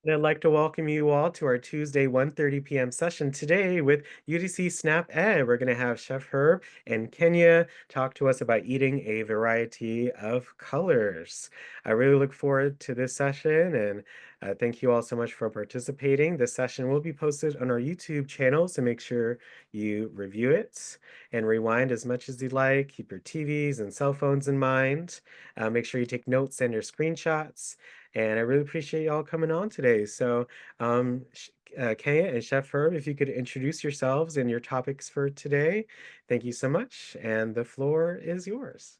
And I'd like to welcome you all to our Tuesday 1:30 p.m. session today with UDC Snap Ed. We're going to have Chef Herb and Kenya talk to us about eating a variety of colors. I really look forward to this session and thank you all so much for participating. This session will be posted on our YouTube channel, so make sure you review it and rewind as much as you like. Keep your TVs and cell phones in mind. Make sure you take notes and your screenshots. And I really appreciate y'all coming on today. So, Kenya and Chef Herb, if you could introduce yourselves and your topics for today, thank you so much. And the floor is yours.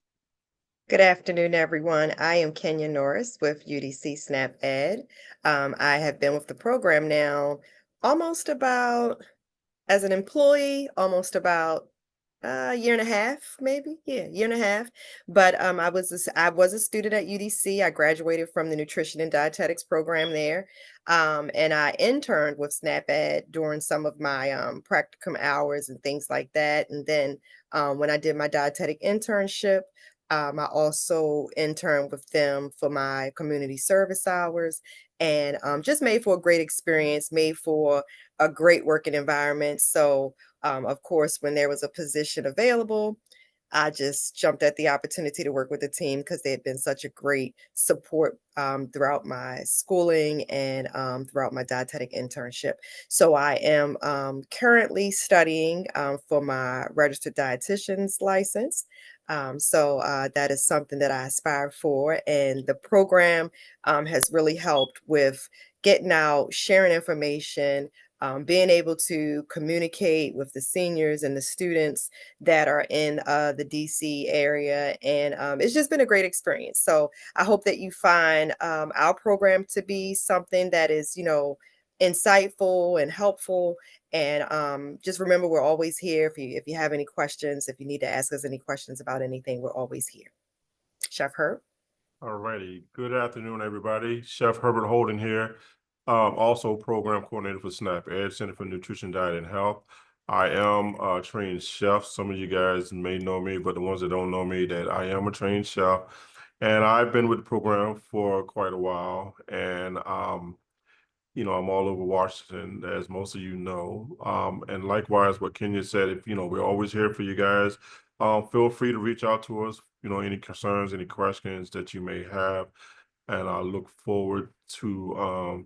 Good afternoon, everyone. I am Kenya Norris with UDC Snap Ed. I have been with the program now almost about, as an employee, almost about a year and a half, maybe. Yeah, year and a half. But I was a student at UDC. I graduated from the nutrition and dietetics program there, and I interned with Snap Ed during some of my practicum hours and things like that. And then when I did my dietetic internship. I also interned with them for my community service hours and just made for a great experience, made for a great working environment. So, of course, when there was a position available, I just jumped at the opportunity to work with the team because they had been such a great support throughout my schooling and throughout my dietetic internship. So I am currently studying for my registered dietitian's license. That is something that I aspire for, and the program has really helped with getting out, sharing information, being able to communicate with the seniors and the students that are in the DC area. And it's just been a great experience. So I hope that you find our program to be something that is, insightful and helpful. And just remember, we're always here. If you have any questions, if you need to ask us any questions about anything, we're always here. Chef Herb. Alrighty. Good afternoon, everybody. Chef Herbert Holden here. Also program coordinator for SNAP Ed, Center for Nutrition, Diet, and Health. I am a trained chef. Some of you guys may know me, but the ones that don't know me, that I am a trained chef. And I've been with the program for quite a while. And I'm all over Washington, as most of you know. And likewise, what Kenya said, if we're always here for you guys. Feel free to reach out to us, any concerns, any questions that you may have. And I look forward to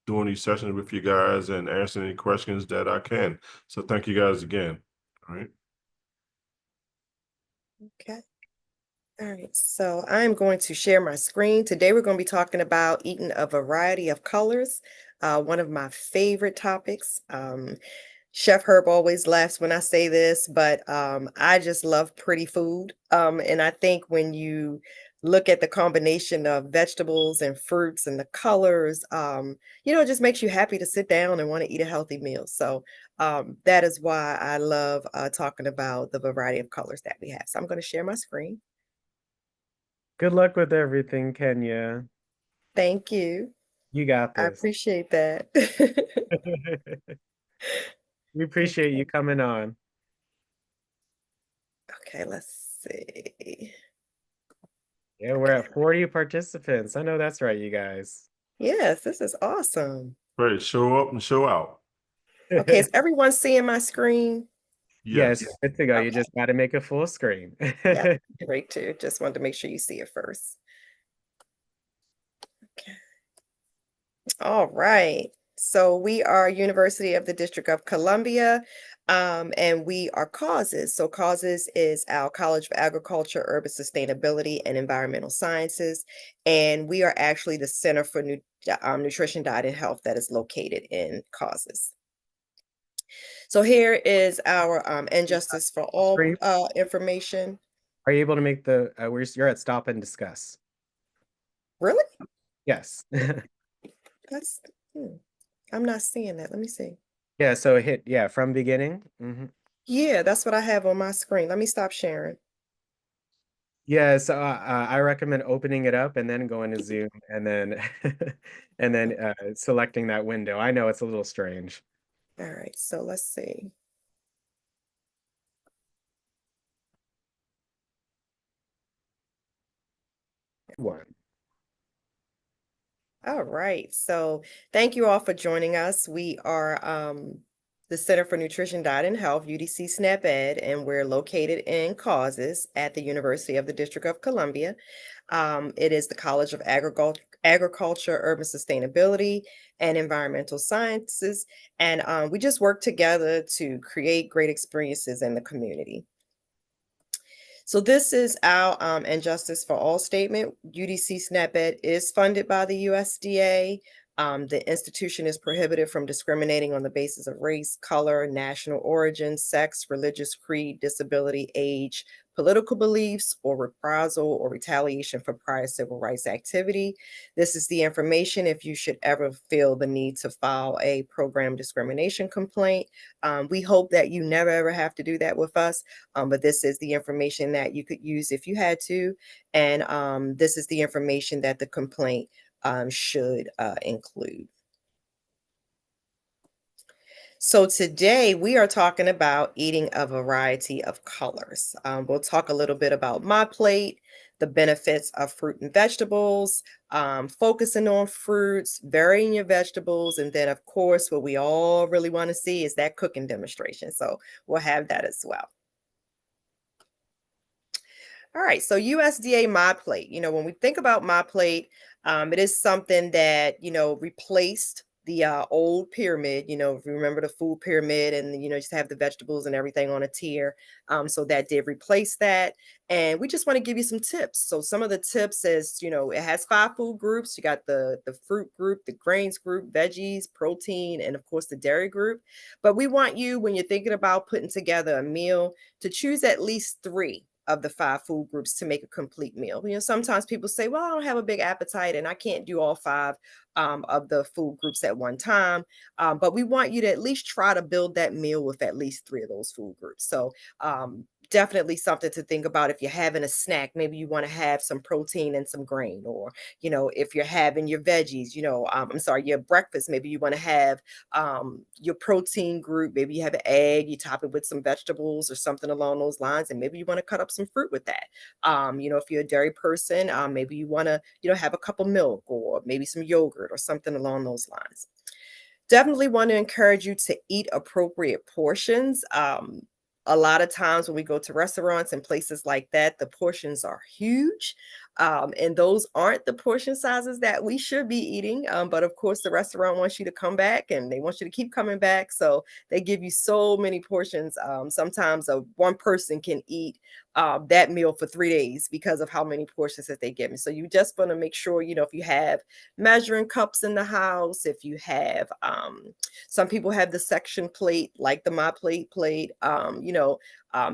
doing these sessions with you guys and answering any questions that I can. So thank you guys again. All right. Okay. All right, so I'm going to share my screen. Today we're going to be talking about eating a variety of colors, one of my favorite topics. Chef Herb always laughs when I say this, but I just love pretty food. And I think when you look at the combination of vegetables and fruits and the colors, it just makes you happy to sit down and want to eat a healthy meal. So that is why I love talking about the variety of colors that we have. So I'm going to share my screen. Good luck with everything, Kenya. Thank you. You got I this. appreciate that. We appreciate you Okay. coming on. Okay, let's see. Yeah, we're Okay. at 40 participants. I know that's right, you guys. Yes, this is awesome. Great. Show up and show out. Okay, is everyone seeing my screen? Yes, Yes. good to go. You Okay. just got to make a full screen. Yep. Great too. Just wanted to make sure you see it first. Okay. All right. So we are University of the District of Columbia, and we are Causes. So Causes is our College of Agriculture, Urban Sustainability, and Environmental Sciences, and we are actually the Center for Nutrition, Diet, and Health that is located in Causes. So here is our Injustice for All Screen. information. Are you able to make the, you're at stop and discuss. Really? Yes. That's, hmm, I'm not seeing that. Let me see. Yeah, so hit, yeah, from beginning. Yeah, that's what I have on my screen. Let me stop sharing. Yeah, so I recommend opening it up and then going to Zoom and then and then selecting that window. I know it's a little strange. All right, so let's see. One. All right. So thank you all for joining us. We are the Center for Nutrition, Diet, and Health, UDC SNAP Ed, and we're located in Causes at the University of the District of Columbia. It is the College of Agriculture, Urban Sustainability, and Environmental Sciences. And we just work together to create great experiences in the community. So this is our and Justice for All statement. UDC SNAP-Ed is funded by the USDA. The institution is prohibited from discriminating on the basis of race, color, national origin, sex, religious creed, disability, age, political beliefs, or reprisal or retaliation for prior civil rights activity. This is the information if you should ever feel the need to file a program discrimination complaint. We hope that you never ever have to do that with us, but this is the information that you could use if you had to. And this is the information that the complaint should include. So today we are talking about eating a variety of colors. We'll talk a little bit about my plate, the benefits of fruit and vegetables, focusing on fruits, varying your vegetables, and then of course what we all really want to see is that cooking demonstration. So we'll have that as well. All right, so USDA My Plate. When we think about My Plate, it is something that replaced the old pyramid. If you remember the food pyramid, and just have the vegetables and everything on a tier. So that did replace that, and we just want to give you some tips. So some of the tips is, it has 5 food groups. You got the fruit group, the grains group, veggies, protein, and of course the dairy group. But we want you, when you're thinking about putting together a meal, to choose at least 3 of the 5 food groups to make a complete meal. Sometimes people say, well, I don't have a big appetite and I can't do all 5 of the food groups at one time. But we want you to at least try to build that meal with at least 3 of those food groups. So definitely something to think about. If you're having a snack, maybe you want to have some protein and some grain, or if you're having your veggies, I'm sorry, your breakfast, maybe you want to have your protein group. Maybe you have an egg, you top it with some vegetables or something along those lines, and maybe you want to cut up some fruit with that. If you're a dairy person, maybe you want to have a cup of milk or maybe some yogurt or something along those lines. Definitely want to encourage you to eat appropriate portions. A lot of times when we go to restaurants and places like that, the portions are huge. And those aren't the portion sizes that we should be eating. But of course, the restaurant wants you to come back and they want you to keep coming back. So they give you so many portions. Sometimes one person can eat that meal for 3 days because of how many portions that they give me. So you just want to make sure, if you have measuring cups in the house, if you have some people have the section plate like the My plate,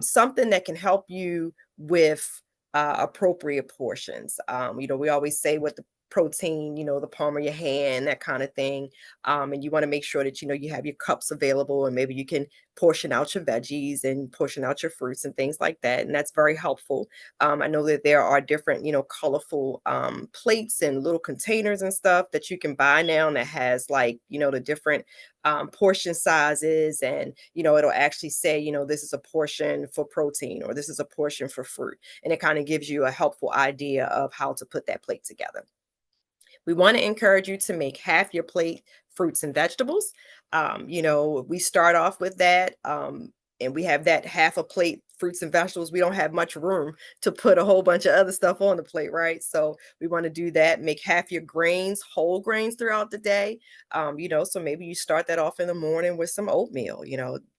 something that can help you with appropriate portions. We always say what the protein, the palm of your hand, that kind of thing. And you want to make sure that you have your cups available, and maybe you can portion out your veggies and portion out your fruits and things like that. And that's very helpful. I know that there are different, colorful plates and little containers and stuff that you can buy now that has like, the different portion sizes, and it'll actually say, this is a portion for protein or this is a portion for fruit, and it kind of gives you a helpful idea of how to put that plate together. We want to encourage you to make half your plate fruits and vegetables. We start off with that, and we have that half a plate fruits and vegetables. We don't have much room to put a whole bunch of other stuff on the plate, right? So we want to do that. Make half your grains, whole grains throughout the day. So maybe you start that off in the morning with some oatmeal,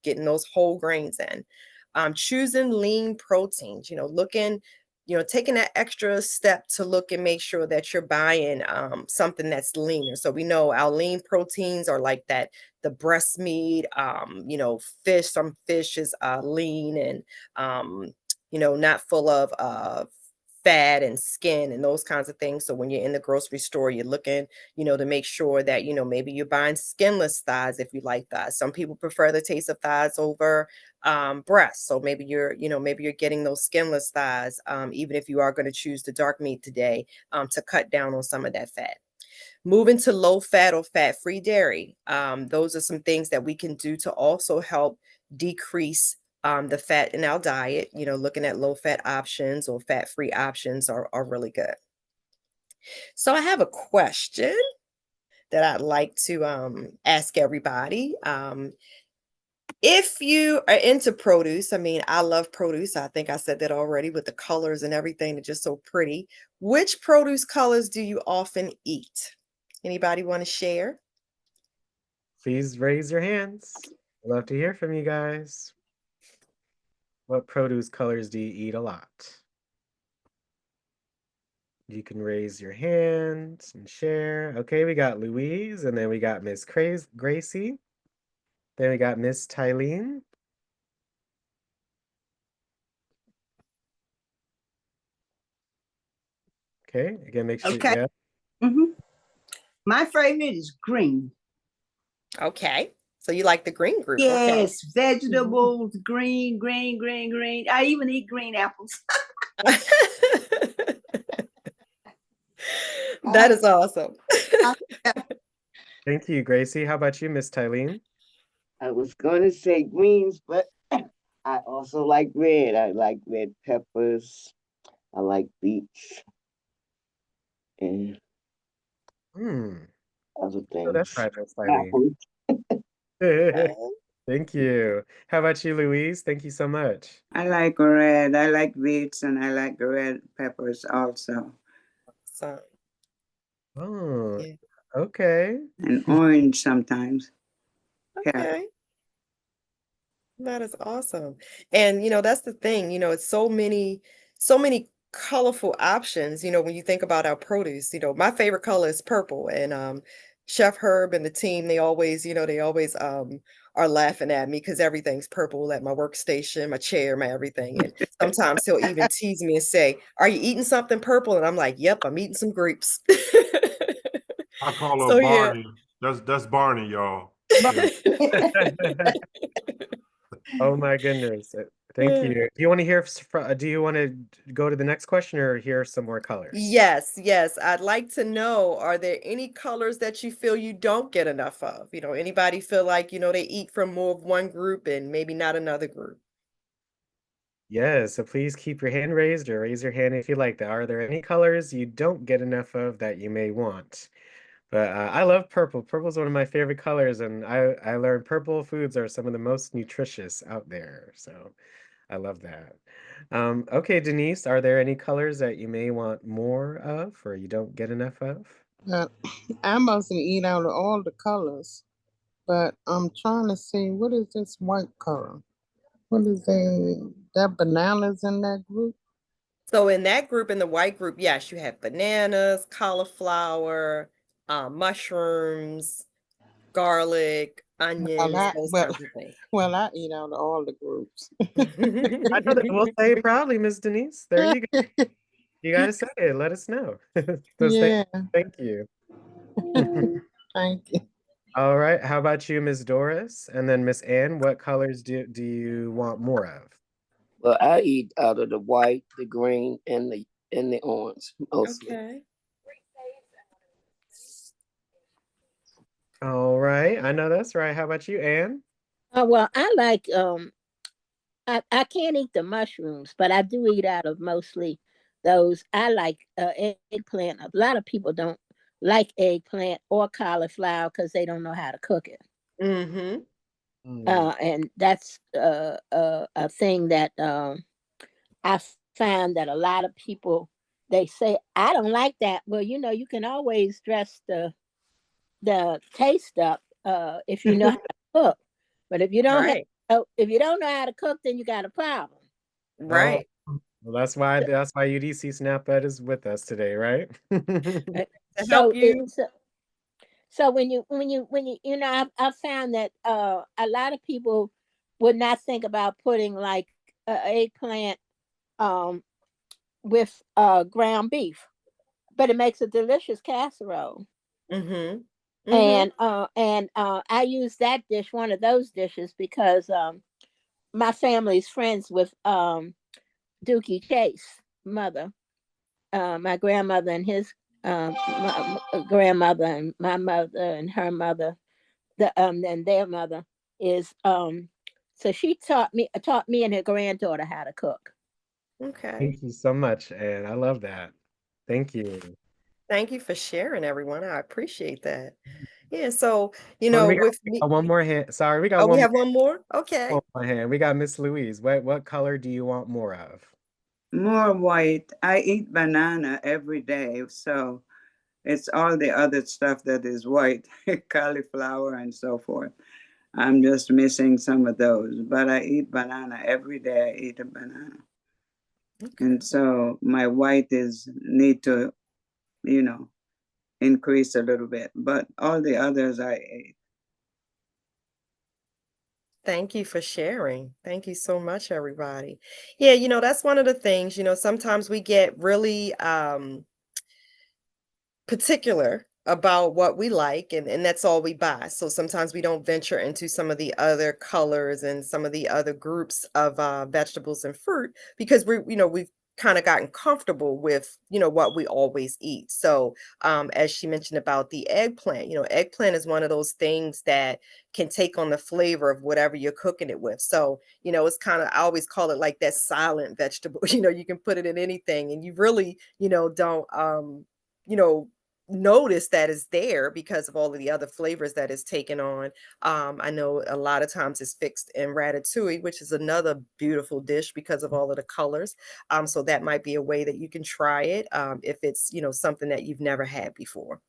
getting those whole grains in. Choosing lean proteins, taking that extra step to look and make sure that you're buying something that's leaner. So we know our lean proteins are like that, the breast meat, fish. Some fish is lean and not full of fat and skin and those kinds of things. So when you're in the grocery store, you're looking, to make sure that, maybe you're buying skinless thighs if you like thighs. Some people prefer the taste of thighs over breasts. So maybe you're getting those skinless thighs, even if you are going to choose the dark meat today, to cut down on some of that fat. Moving to low fat or fat free dairy. Those are some things that we can do to also help decrease the fat in our diet. Looking at low fat options or fat free options are really good. So I have a question. that I'd like to ask everybody. If you are into produce, I mean, I love produce. I think I said that already with the colors and everything. They're just so pretty. Which produce colors do you often eat? Anybody want to share? Please raise your hands. I'd love to hear from you guys. What produce colors do you eat a lot? You can raise your hands and share. Okay, we got Louise, and then we got Miss Gracie. Then we got Miss Tylene. Okay, again, make sure, Okay. yeah. My favorite is green. Okay. So you like the green group. Okay. Yes, vegetables, green, green, green, green. I even eat green apples. That is awesome. Thank you, Gracie. How about you, Miss Tylene? I was going to say greens, but I also like red. I like red peppers. I like beets and Hmm. other Oh, that's things. right, Miss Tylene. Apples. Thank you. How about you, Louise? Thank you so much. I like red. I like beets and I like red peppers also. So, Oh, yeah. okay. And orange sometimes. Yeah. Okay. That is awesome. And that's the thing, it's so many colorful options, when you think about our produce. My favorite color is purple and Chef Herb and the team, they always are laughing at me because everything's purple at my workstation, my chair, my everything. And sometimes he'll even tease me and say, "Are you eating something purple?" And I'm like, "Yep, I'm eating some grapes." I call her So yeah. Barney. That's Barney, y'all. Yeah. Oh my goodness. Thank you. Do you want to hear, do you want to go to the next question or hear some more colors? Yes, yes. I'd like to know, are there any colors that you feel you don't get enough of? Anybody feel like, they eat from more of one group and maybe not another group? Yes, so please keep your hand raised or raise your hand if you like that. Are there any colors you don't get enough of that you may want? But I love purple. Purple is one of my favorite colors, and I learned purple foods are some of the most nutritious out there. So I love that. Okay, Denise, are there any colors that you may want more of or you don't get enough of? Uh, I mostly eat out of all the colors, but I'm trying to see what is this white color? What is that bananas in that group? So in that group, in the white group, yes, you have bananas, cauliflower, mushrooms, garlic, Well, onions, I those well, kinds of things. well, I eat out of all the groups. I know that we'll say it proudly, Miss Denise. There you go. You gotta say it. Let us know. So Yeah, thank you. thank you. All right. How about you, Miss Doris? And then Miss Ann, what colors do you want more of? Well, I eat out of the white, the green, and the orange mostly. Okay. All right. I know that's right. How about you, Ann? Well, I like I can't eat the mushrooms, but I do eat out of mostly those. I like eggplant. A lot of people don't like eggplant or cauliflower because they don't know how to cook it. Mm-hmm. And that's a thing that I find that a lot of people they say I don't like that. Well, you can always dress the taste up if you know how to cook. But if you don't have Right. if you don't know how to cook, then you got a problem. Oh, Right. well, that's why UDC Snap Ed is with us today, right? Uh, To help So you. it's so when you I've found that a lot of people would not think about putting like eggplant um with ground beef, but it makes a delicious casserole. Mm-hmm. Mm-hmm. And I use that dish, one of those dishes, because my family's friends with Dookie Chase mother, my grandmother and his grandmother and my mother and her mother, and their mother is so she taught me and her granddaughter how to cook. Okay. Thank you so much, and I love that. Thank you. Thank you for sharing, everyone. I appreciate that. Yeah, so, Well, with we me, got one more hand. Sorry, we got oh, we have one more? Okay. one more hand. We got Miss Louise. What color do you want more of? More white. I eat banana every day, so it's all the other stuff that is white, cauliflower and so forth. I'm just missing some of those, but I eat banana every day. I eat a banana. Okay. And so my white is need to, you know, increase a little bit, but all the others I ate. Thank you for sharing. Thank you so much, everybody. Yeah, that's one of the things, sometimes we get really particular about what we like and that's all we buy. So sometimes we don't venture into some of the other colors and some of the other groups of vegetables and fruit because we've kind of gotten comfortable with what we always eat. So as she mentioned about the eggplant, eggplant is one of those things that can take on the flavor of whatever you're cooking it with. So it's kind of, I always call it like that silent vegetable. You can put it in anything and you really don't you know notice that is there because of all of the other flavors that it's taken on. I know a lot of times it's fixed in ratatouille, which is another beautiful dish because of all of the colors. So that might be a way that you can try it if it's, something that you've never had before.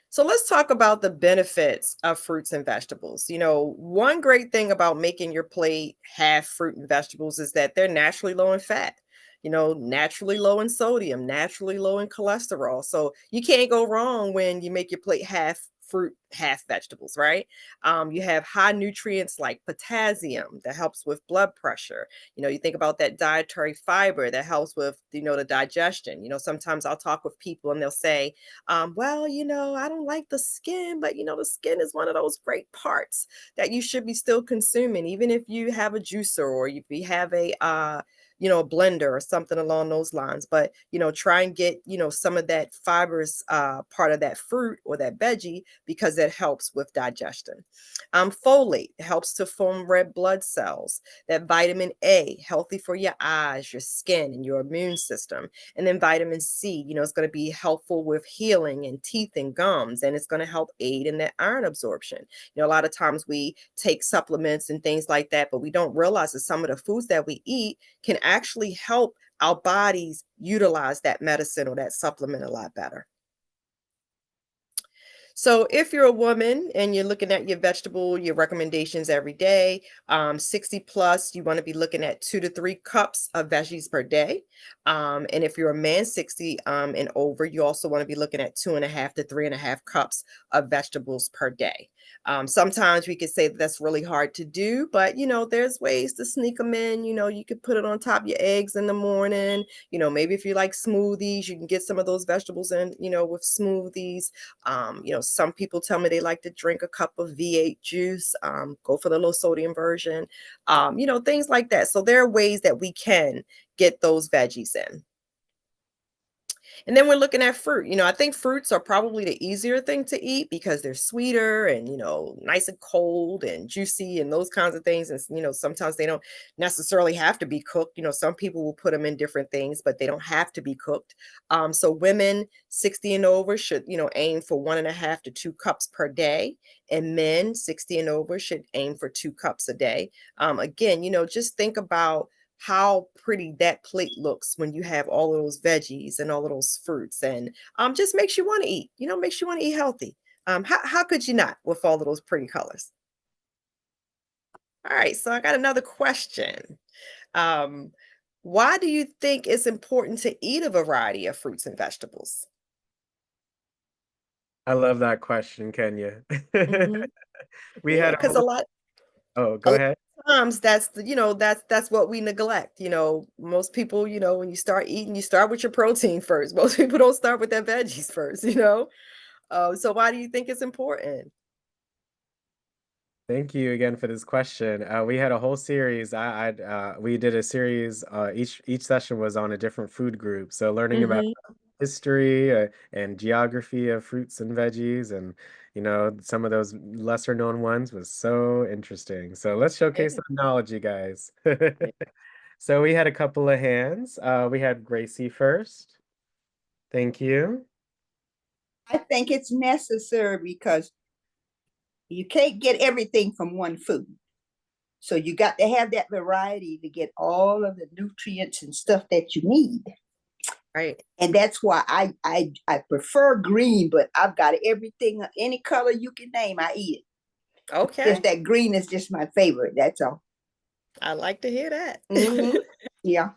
So let's talk about the benefits of fruits and vegetables. One great thing about making your plate have fruit and vegetables is that they're naturally low in fat, naturally low in sodium, naturally low in cholesterol. So you can't go wrong when you make your plate half fruit, half vegetables, right? You have high nutrients like potassium that helps with blood pressure. You think about that dietary fiber that helps with, the digestion. Sometimes I'll talk with people and they'll say, well, I don't like the skin, but the skin is one of those great parts that you should be still consuming, even if you have a juicer or if you have a blender or something along those lines. But try and get some of that fibers part of that fruit or that veggie because it helps with digestion. Folate helps to form red blood cells. That vitamin A, healthy for your eyes, your skin, and your immune system. And then vitamin C, it's going to be helpful with healing and teeth and gums, and it's going to help aid in that iron absorption. A lot of times we take supplements and things like that, but we don't realize that some of the foods that we eat can actually help our bodies utilize that medicine or that supplement a lot better. So if you're a woman and you're looking at your recommendations every day, 60 plus, you want to be looking at 2 to 3 cups of veggies per day. And if you're a man 60 and over, you also want to be looking at 2.5 to 3.5 cups of vegetables per day. Sometimes we could say that that's really hard to do, but there's ways to sneak them in. You could put it on top of your eggs in the morning. Maybe if you like smoothies, you can get some of those vegetables in, with smoothies. Some people tell me they like to drink a cup of V8 juice, go for the low sodium version, things like that. So there are ways that we can get those veggies in. And then we're looking at fruit. I think fruits are probably the easier thing to eat because they're sweeter and, nice and cold and juicy and those kinds of things. And, sometimes they don't necessarily have to be cooked. Some people will put them in different things, but they don't have to be cooked. So women 60 and over should, aim for 1.5 to 2 cups per day. And men 60 and over should aim for 2 cups a day. Again, just think about how pretty that plate looks when you have all of those veggies and all of those fruits and just makes you want to eat, makes you want to eat healthy. How could you not with all of those pretty colors? All right, so I got another question. Um, why do you think it's important to eat a variety of fruits and vegetables? I love that question, Kenya. Hmm. We Yeah, had a because a whole lot Oh, a go lot ahead. of times that's what we neglect. Most people, when you start eating, you start with your protein first. Most people don't start with their veggies first. So why do you think it's important? Thank you again for this question. We had a whole series. We did a series. Each session was on a different food group. So learning about Mhm. history and geography of fruits and veggies, and some of those lesser known ones was so interesting. So let's showcase Yeah. some knowledge, you guys. Yeah. So we had a couple of hands. We had Gracie first. Thank you. I think it's necessary because you can't get everything from one food. So you got to have that variety to get all of the nutrients and stuff that you need. Right. And that's why I prefer green, but I've got everything, any color you can name, I eat it. Okay. Just that green is just my favorite. That's all. I like to hear that. Yeah,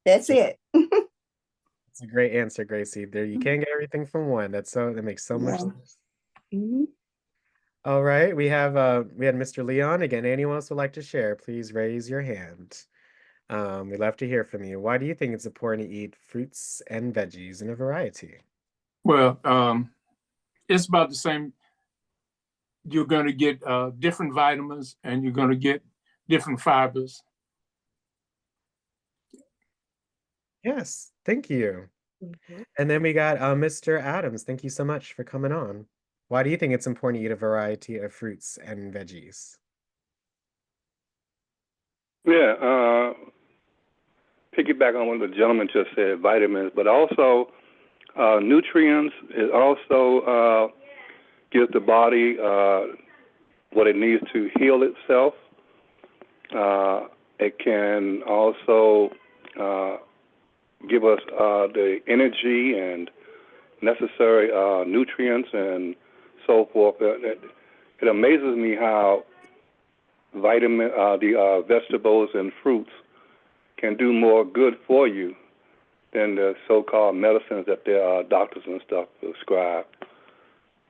that's it. It's a great answer, Gracie. There, you can't get everything from one. That makes so much Yeah. sense. Mhm. All right, we had Mr. Leon again. Anyone else would like to share? Please raise your hand. We'd love to hear from you. Why do you think it's important to eat fruits and veggies in a variety? Well, it's about the same. You're going to get different vitamins and you're going to get different fibers. Yes, thank you. Mhm. And then we got Mr. Adams. Thank you so much for coming on. Why do you think it's important to eat a variety of fruits and veggies? Yeah, piggyback on what the gentleman just said, vitamins, but also nutrients. It also gives the body what it needs to heal itself. It can also give us the energy and necessary nutrients and so forth. It amazes me how the vegetables and fruits can do more good for you than the so-called medicines that the doctors and stuff prescribe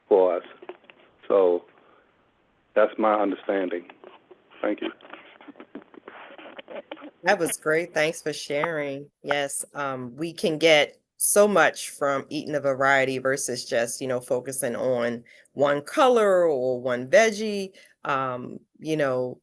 for us. So that's my understanding. Thank you. That was great. Thanks for sharing. Yes, we can get so much from eating a variety versus just, focusing on one color or one veggie. You know,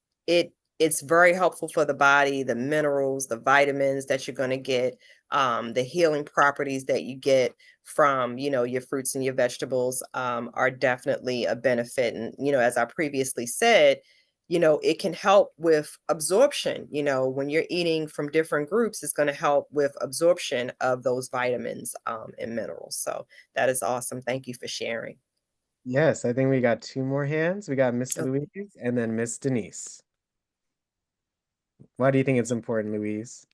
it's very helpful for the body, the minerals, the vitamins that you're going to get, the healing properties that you get from, your fruits and your vegetables, are definitely a benefit. And, as I previously said, it can help with absorption. When you're eating from different groups, it's going to help with absorption of those vitamins and minerals. So that is awesome. Thank you for sharing. Yes, I think we got two more hands. We got Miss Oh, Louise and then Miss Denise. Why do you think it's important, Louise?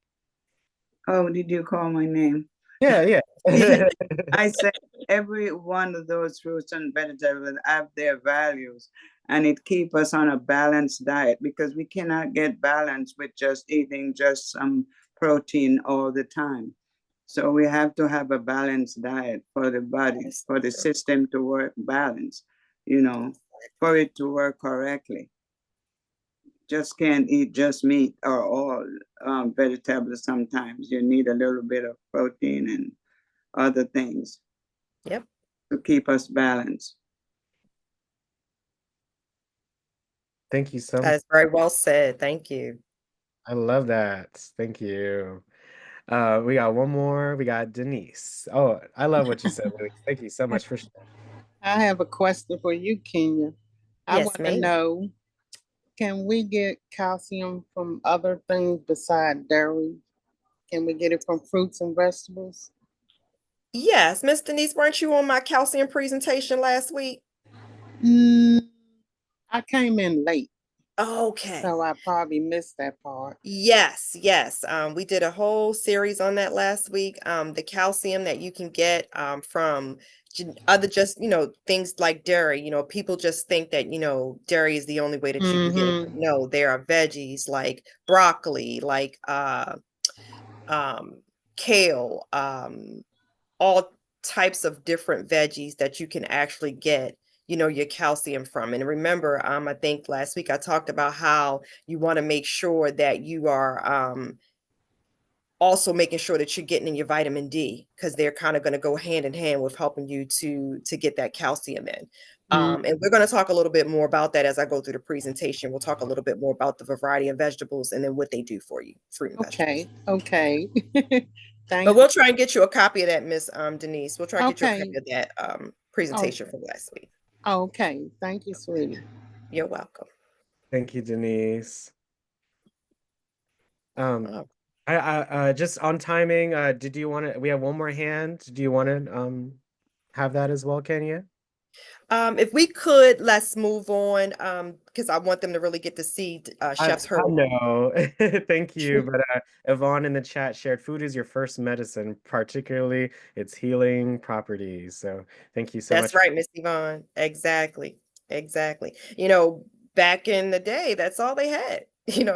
Oh, did you call my name? Yeah, yeah. Yeah, I said every one of those fruits and vegetables have their values, and it keep us on a balanced diet because we cannot get balance with just eating just some protein all the time. So we have to have a balanced diet for the body, that's for the true. system to work balanced, for it to work correctly. Just can't eat just meat or all vegetables sometimes. You need a little bit of protein and other things Yep. to keep us balanced. Thank you so That much. is very well said. Thank you. I love that. Thank you. We got one more. We got Denise. Oh, I love what you said, Louise. Thank you so much for sharing. I have a question for you, Kenya. I Yes, want to ma'am. know, can we get calcium from other things besides dairy? Can we get it from fruits and vegetables? Yes, Miss Denise, weren't you on my calcium presentation last week? Mm, I came in late, Okay. so I probably missed that part. Yes, yes. We did a whole series on that last week. The calcium that you can get from other just, things like dairy. People just think that, dairy is the only way that you can get it. But Mm-hmm. no, there are veggies like broccoli, like um, kale, all types of different veggies that you can actually get your calcium from. And remember, I think last week I talked about how you want to make sure that you are also making sure that you're getting in your vitamin D, because they're kind of going to go hand in hand with helping you to get that calcium in. And we're going to talk a little bit more about that as I go through the presentation. We'll talk a little bit more about the variety of vegetables and then what they do for you, fruit and vegetables. Okay, okay. But Thank we'll try and get you a copy of that, Miss Denise. We'll try and get you a Okay. copy of that Oh, presentation from last week. okay. Thank you, sweetie. You're welcome. Thank you, Denise. Um, Oh, Just on timing, did you want to, we have one more hand. Do you want to have that as well, Kenya? If we could, let's move on, because I want them to really get to see Chef's I Herb. know. Thank you. But Yvonne in the chat shared food is your first medicine, particularly its healing properties. So thank you so That's much. right, Miss Yvonne. Exactly. Exactly. You know, back in the day, that's all they had,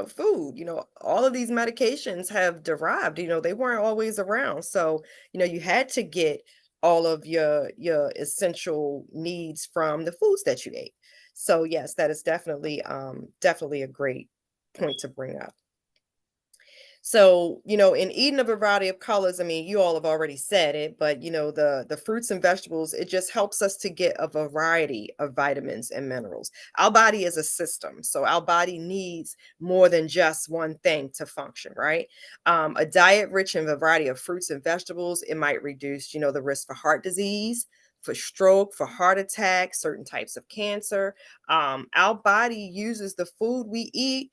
food. All of these medications have derived, they weren't always around. So, you had to get all of your essential needs from the foods that you ate. So yes, that is definitely a great point to bring up. So, in eating a variety of colors, I mean, you all have already said it, but the fruits and vegetables, it just helps us to get a variety of vitamins and minerals. Our body is a system, so our body needs more than just one thing to function, right? A diet rich in a variety of fruits and vegetables, it might reduce, the risk for heart disease, for stroke, for heart attack, certain types of cancer. Our body uses the food we eat.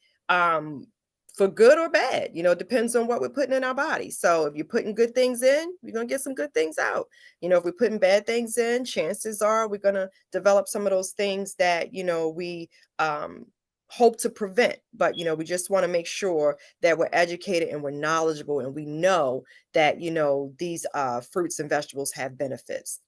For good or bad, it depends on what we're putting in our body. So if you're putting good things in, you're going to get some good things out. If we're putting bad things in, chances are we're going to develop some of those things that, we um, hope to prevent. But, we just want to make sure that we're educated and we're knowledgeable and we know that, these fruits and vegetables have benefits.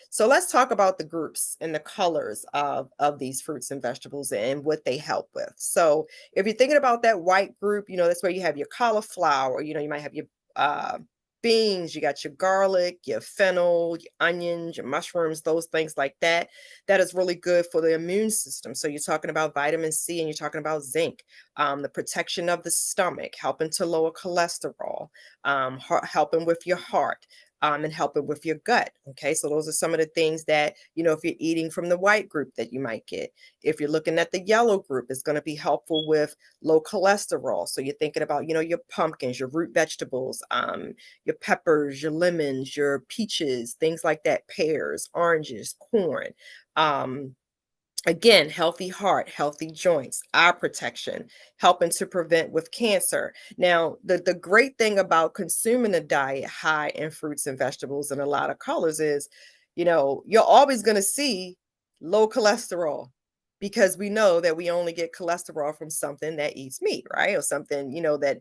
So let's talk about the groups and the colors of these fruits and vegetables and what they help with. So if you're thinking about that white group, that's where you have your cauliflower, you might have your uh, beans, you got your garlic, your fennel, your onions, your mushrooms, those things like that. That is really good for the immune system. So you're talking about vitamin C and you're talking about zinc, the protection of the stomach, helping to lower cholesterol, helping with your heart, and helping with your gut. Okay, so those are some of the things that, if you're eating from the white group, that you might get. If you're looking at the yellow group, it's going to be helpful with low cholesterol. So you're thinking about, your pumpkins, your root vegetables, your peppers, your lemons, your peaches, things like that, pears, oranges, corn. Um, Again, healthy heart, healthy joints, eye protection, helping to prevent with cancer. Now, the great thing about consuming a diet high in fruits and vegetables and a lot of colors is, you're always going to see low cholesterol because we know that we only get cholesterol from something that eats meat, right? Or something, that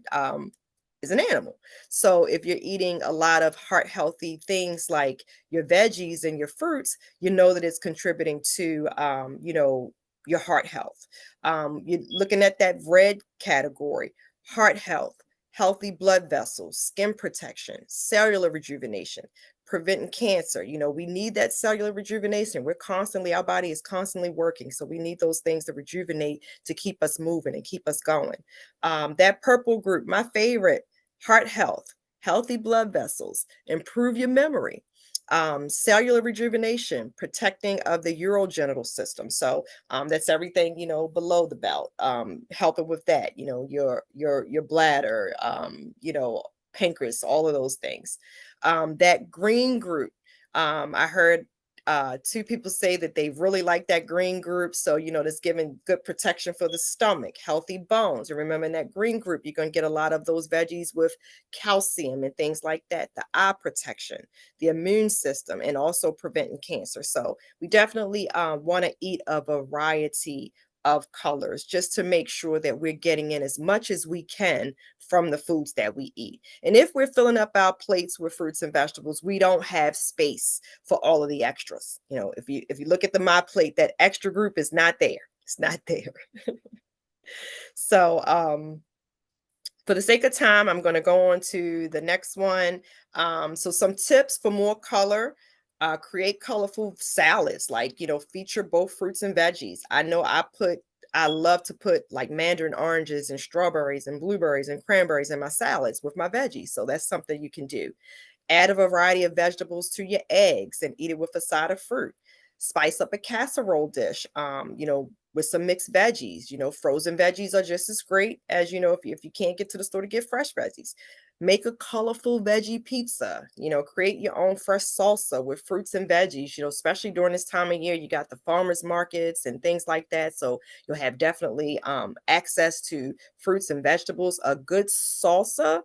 is an animal. So if you're eating a lot of heart healthy things like your veggies and your fruits, you know that it's contributing to your heart health. You're looking at that red category: heart health, healthy blood vessels, skin protection, cellular rejuvenation, preventing cancer. We need that cellular rejuvenation. Our body is constantly working, so we need those things to rejuvenate, to keep us moving and keep us going. That purple group, my favorite: heart health, healthy blood vessels, improve your memory, cellular rejuvenation, protecting of the urogenital system. So that's everything, below the belt, helping with that, your bladder, pancreas, all of those things. That green group, I heard two people say that they really like that green group. So, that's giving good protection for the stomach, healthy bones. And remember, in that green group, you're going to get a lot of those veggies with calcium and things like that, the eye protection, the immune system, and also preventing cancer. So, we definitely want to eat a variety of colors just to make sure that we're getting in as much as we can from the foods that we eat. And if we're filling up our plates with fruits and vegetables, we don't have space for all of the extras. If you look at the my plate, that extra group is not there. It's not there. So for the sake of time, I'm going to go on to the next one. So some tips for more color. Create colorful salads, like, feature both fruits and veggies. I love to put like mandarin oranges and strawberries and blueberries and cranberries in my salads with my veggies. So that's something you can do. Add a variety of vegetables to your eggs and eat it with a side of fruit. Spice up a casserole dish, with some mixed veggies. Frozen veggies are just as great as, if you can't get to the store to get fresh veggies. Make a colorful veggie pizza, create your own fresh salsa with fruits and veggies, especially during this time of year. You got the farmers markets and things like that. So you'll have definitely access to fruits and vegetables. A good salsa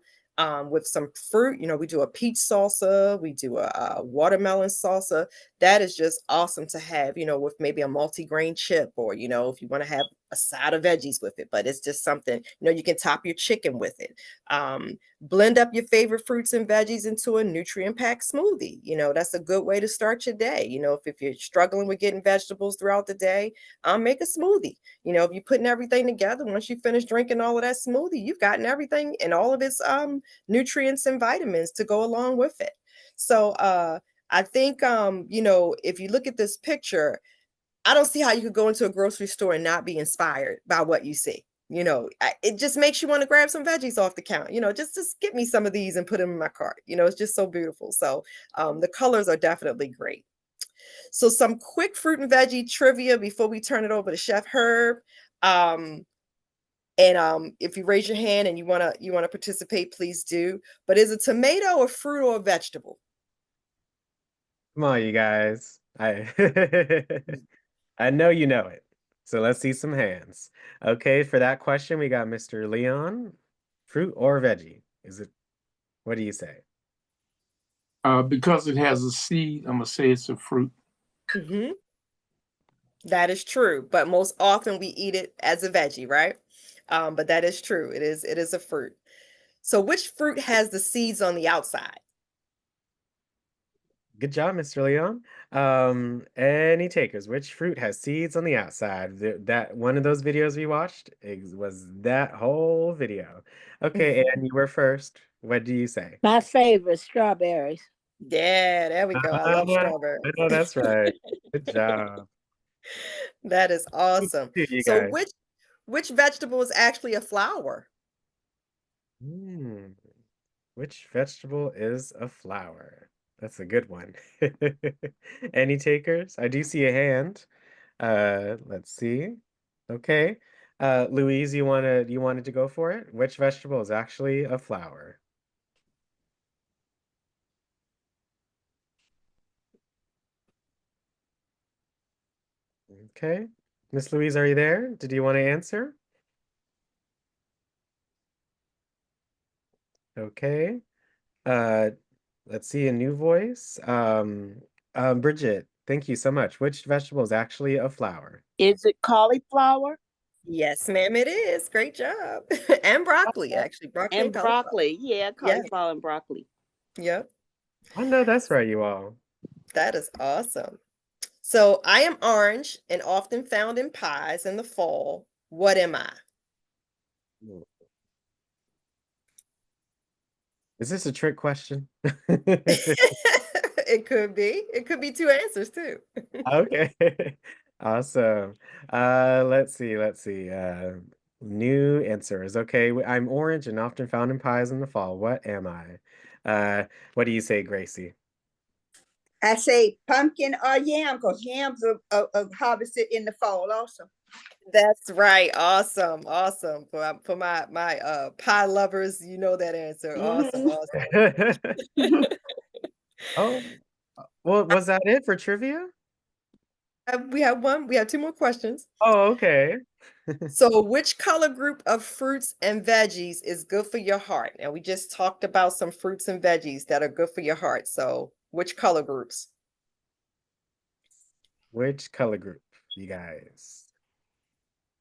with some fruit. We do a peach salsa, we do a watermelon salsa. That is just awesome to have, with maybe a multi-grain chip, or, if you want to have a side of veggies with it, but it's just something, you can top your chicken with it. Blend up your favorite fruits and veggies into a nutrient-packed smoothie. That's a good way to start your day. If you're struggling with getting vegetables throughout the day, make a smoothie. If you're putting everything together, once you finish drinking all of that smoothie, you've gotten everything and all of its nutrients and vitamins to go along with it. So I think if you look at this picture, I don't see how you could go into a grocery store and not be inspired by what you see. It just makes you want to grab some veggies off the counter. Just get me some of these and put them in my cart. It's just so beautiful. So the colors are definitely great. So some quick fruit and veggie trivia before we turn it over to Chef Herb. And if you raise your hand and you wanna participate, please do. But is a tomato a fruit or a vegetable? Come on, you guys. I I know you know it. So let's see some hands. Okay, for that question, we got Mr. Leon. Fruit or veggie? What do you say? Because it has a seed, I'm gonna say it's a fruit. Hmm. That is true, but most often we eat it as a veggie, right? But that is true. It is a fruit. So which fruit has the seeds on the outside? Good job, Mr. Leon. Any takers? Which fruit has seeds on the outside? That one of those videos we watched was that whole video. Okay, and you were first. What do you say? My favorite, strawberries. Yeah, there we go. I love I strawberries. know that's right. Good job. That is awesome. You So guys. which vegetable is actually a flower? Hmm. Which vegetable is a flower? That's a good one. Any takers? I do see a hand. Let's see. Okay. Louise, you wanted to go for it? Which vegetable is actually a flower? Okay. Miss Louise, are you there? Did you want to answer? Okay. Uh, let's see a new voice. Bridget, thank you so much. Which vegetable is actually a flower? Is it cauliflower Yes, ma'am, it is. Great job. And broccoli, actually. Broccoli and and cauliflower. broccoli? Yeah, Yeah, cauliflower and broccoli. yep. I know that's right, you all. That is awesome. So I am orange and often found in pies in the fall. What am I? Mm. Is this a trick question? It could be. It could be two answers too. Okay. Awesome. Let's see. New answers. Okay, I'm orange and often found in pies in the fall. What am I? What do you say, Gracie? I say pumpkin or yam, because yams are harvested in the fall also. That's right. Awesome. Awesome. For my pie lovers, you know that answer. Awesome. Hmm Awesome. Oh, well, was that it for trivia? We have two more questions. Oh, okay. So, which color group of fruits and veggies is good for your heart? And we just talked about some fruits and veggies that are good for your heart. So, which color groups? Which color group, you guys?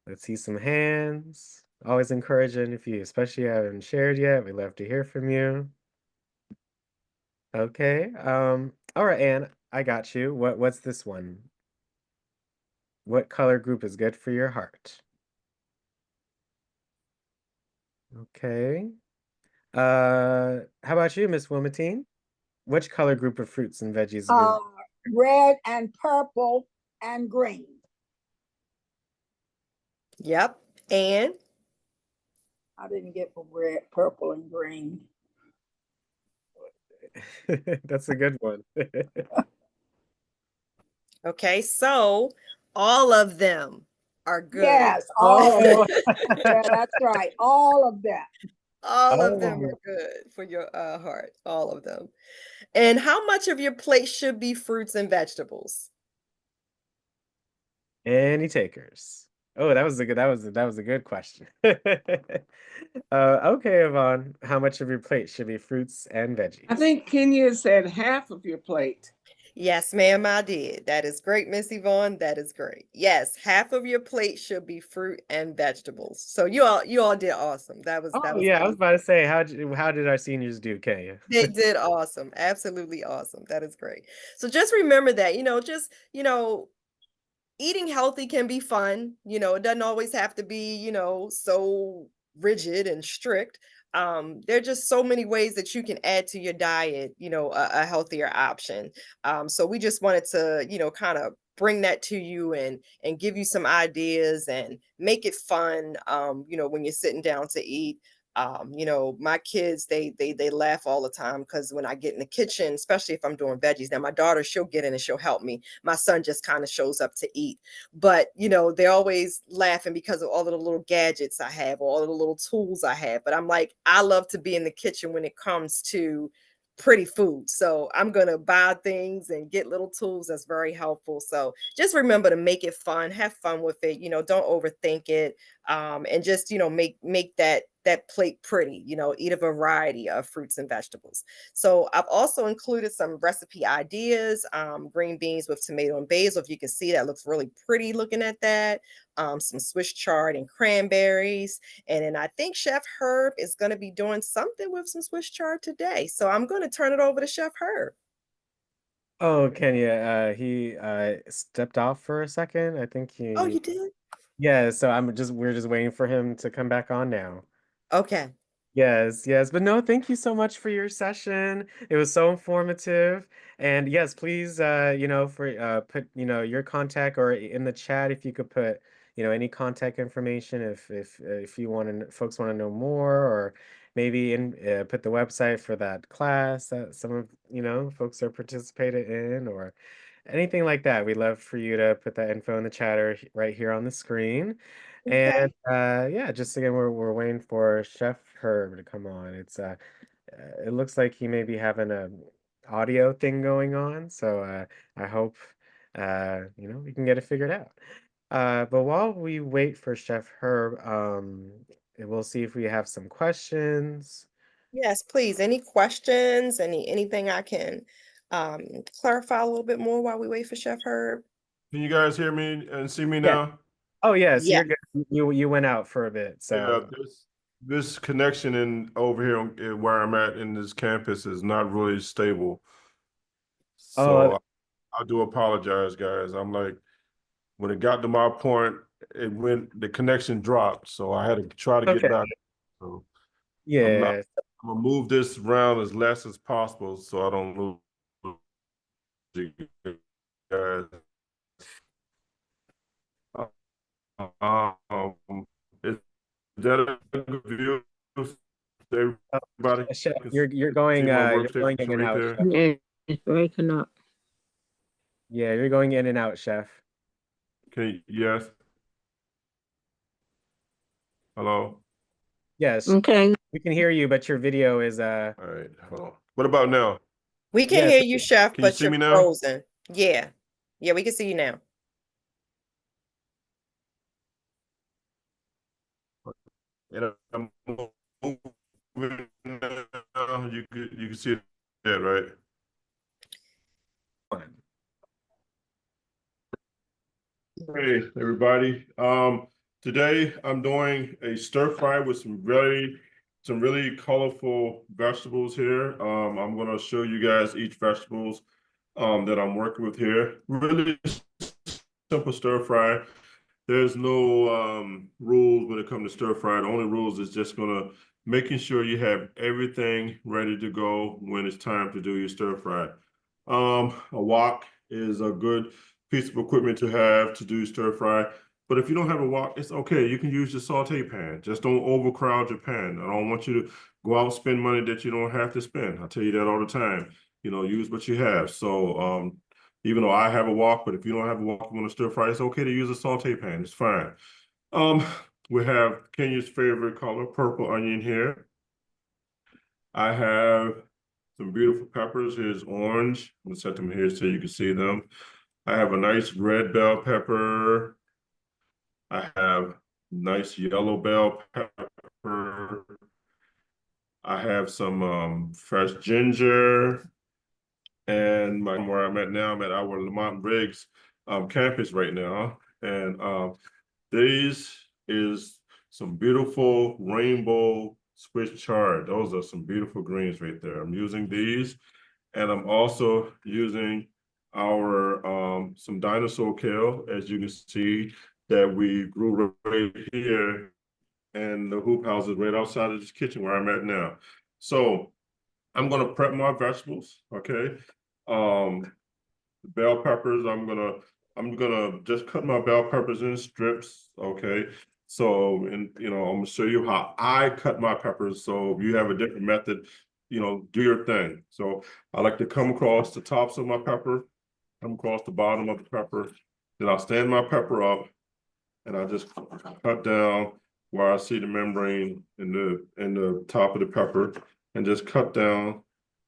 Let's see some hands. Always encouraging if you especially haven't shared yet. We love to hear from you. Okay. All right, Anne, I got you. What's this one? What color group is good for your heart? Okay. How about you, Miss Wilmatine? Which color group of fruits and veggies is good? uh, red and purple and green. Yep. And I didn't get for red, purple, and green. That's a good one. okay, so all of them are good. Yes, all of them. Oh, Yeah, that's right. All of them. All of them Oh, are good for your heart, all of them. And how much of your plate should be fruits and vegetables? any takers? Oh, that was a good question. Okay, Yvonne, how much of your plate should be fruits and I veggies? think Kenya said half of your plate. Yes, ma'am, I did. That is great, Miss Yvonne. That is great. Yes, half of your plate should be fruit and vegetables. So you all did awesome. That Oh was yeah, I was really about to say, how did our seniors do, Kenya? they did awesome. Absolutely awesome. That is great. So just remember that, eating healthy can be fun. It doesn't always have to be, so rigid and strict. There are just so many ways that you can add to your diet, a healthier option. So we just wanted to, kind of bring that to you and give you some ideas and make it fun, when you're sitting down to eat. My kids, they laugh all the time because when I get in the kitchen, especially if I'm doing veggies, now my daughter, she'll get in and she'll help me. My son just kind of shows up to eat. But, they're always laughing because of all of the little gadgets I have, all of the little tools I have. But I'm like, I love to be in the kitchen when it comes to pretty food. So I'm going to buy things and get little tools that's very helpful. So just remember to make it fun, have fun with it, don't overthink it. And just, make that plate pretty, eat a variety of fruits and vegetables. So I've also included some recipe ideas, green beans with tomato and basil. If you can see, that looks really pretty looking at that. Some Swiss chard and cranberries. And then I think Chef Herb is going to be doing something with some Swiss chard today. So I'm going to turn it over to Chef Herb. Oh, Kenya, he stepped off for a second. I think Oh, he you did? yeah, so we're just waiting for him to come back on now. Okay. Yes, yes. But no, thank you so much for your session. It was so informative. And yes, please for put, your contact or in the chat if you could put, any contact information if you want to folks want to know more or maybe put the website for that class that some of, folks are participated in or anything like that. We'd love for you to put that info in the chat or right here on the screen. And Okay. yeah, just again, we're waiting for Chef Herb to come on. It looks like he may be having a audio thing going on, so I hope we can get it figured out. But while we wait for Chef Herb, we'll see if we have some questions. Yes, please. Any questions? Anything I can clarify a little bit more while we wait for Chef Herb? Can you guys hear me and see me Yeah. now? Oh yes, Yeah. you're good. You went out for a bit, Yeah, so this connection in over here where I'm at in this campus is not really stable. oh So I do apologize, guys. I'm like, when it got to my point, the connection dropped. So I had to try to get okay. back. So I'm not, Yeah. I'm gonna move this around as less as possible so I don't lose you guys. Um, is that a good view? Oh, Everybody Chef, can you're see my you're going in workstation and right out, there. Chef. Yeah, it's breaking up. Yeah, you're going in and out, Chef. Yes, hello. Yes, Okay. we can hear you, but your video is All right, hold on. What about now? We can yes. hear you, Chef, Can you but see you're me now? frozen. Yeah. Yeah, we can see you now. And I'm moving now. You can see that, right? Hey, everybody. Today I'm doing a stir fry with some really colorful vegetables here. I'm gonna show you guys each vegetables that I'm working with here. Really simple stir fry. There's no rules when it comes to stir fry. The only rules is just gonna making sure you have everything ready to go when it's time to do your stir fry. A wok is a good piece of equipment to have to do stir fry. But if you don't have a wok, it's okay. You can use your saute pan. Just don't overcrowd your pan. I don't want you to go out and spend money that you don't have to spend. I tell you that all the time. Use what you have. So even though I have a wok, but if you don't have a wok, you want to stir fry, it's okay to use a saute pan. It's fine. Um, we have Kenya's favorite color, purple onion here. I have some beautiful peppers. Here's orange. I'm gonna set them here so you can see them. I have a nice red bell pepper. I have nice yellow bell pepper. I have some fresh ginger. And where I'm at now, I'm at our Lamont Briggs campus right now. And these is some beautiful rainbow Swiss chard. Those are some beautiful greens right there. I'm using these, and I'm also using our some dinosaur kale, as you can see, that we grew right here, and the hoop house is right outside of this kitchen where I'm at now. So I'm gonna prep my vegetables, okay? Bell peppers, I'm gonna just cut my bell peppers in strips, okay? So, and I'm gonna show you how I cut my peppers. So if you have a different method, do your thing. So I like to come across the tops of my pepper, come across the bottom of the pepper, then I'll stand my pepper up and I just cut down where I see the membrane in the top of the pepper and just cut down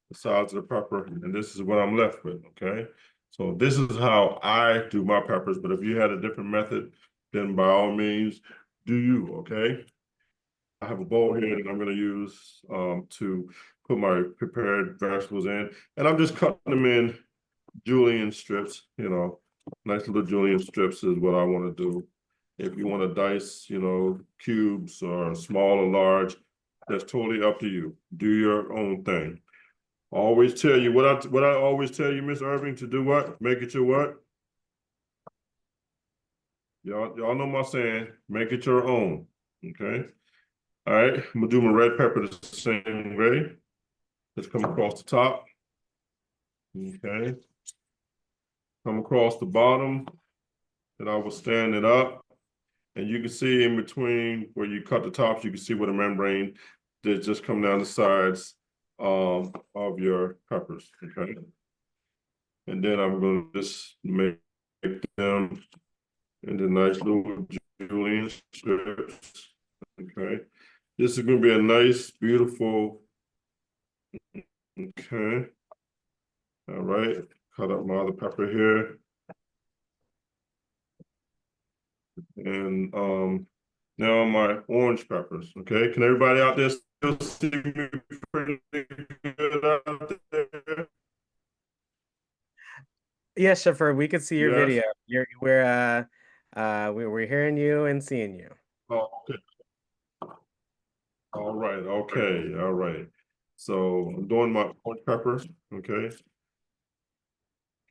the sides of the pepper, and this is what I'm left with, okay? So this is how I do my peppers, but if you had a different method, then by all means, do you, okay? I have a bowl here that I'm gonna use to put my prepared vegetables in, and I'm just cutting them in julienne strips, nice little julienne strips is what I wanna do. If you wanna dice, cubes or small or large, that's totally up to you. Do your own thing. Always tell you what I always tell you, Miss Irving, to do what? Make it your what? Y'all know my saying, make it your own. Okay. All right, I'm gonna do my red pepper the same way. Just come across the top. Okay. Come across the bottom, and I will stand it up. And you can see in between where you cut the tops, you can see where the membrane that just come down the sides of your peppers. Okay. And then I'm gonna just make them into nice little julienne strips. Okay. This is gonna be a nice, beautiful. Okay. All right. Cut up my other pepper here. And now my orange peppers. Okay. Can everybody out there still see me pretty good out there? Yes, Shaffer, we could see your Yes. video. We're hearing you and seeing you. Oh, okay. All right. Okay. All right. So I'm doing my orange peppers. Okay.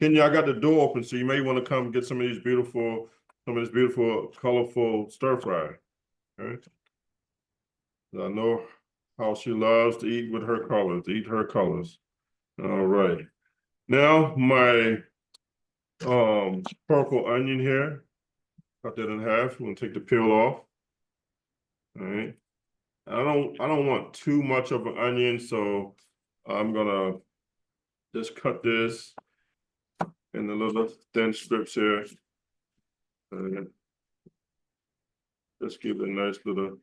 Kenya, I got the door open, so you may want to come get some of this beautiful, colorful stir fry. Okay. I know how she loves to eat with her colors, eat her colors. All right. Now my purple onion here. Cut that in half. I'm gonna take the peel off. All right. I don't want too much of an onion, so I'm gonna just cut this in the little thin strips here. And just give it a nice little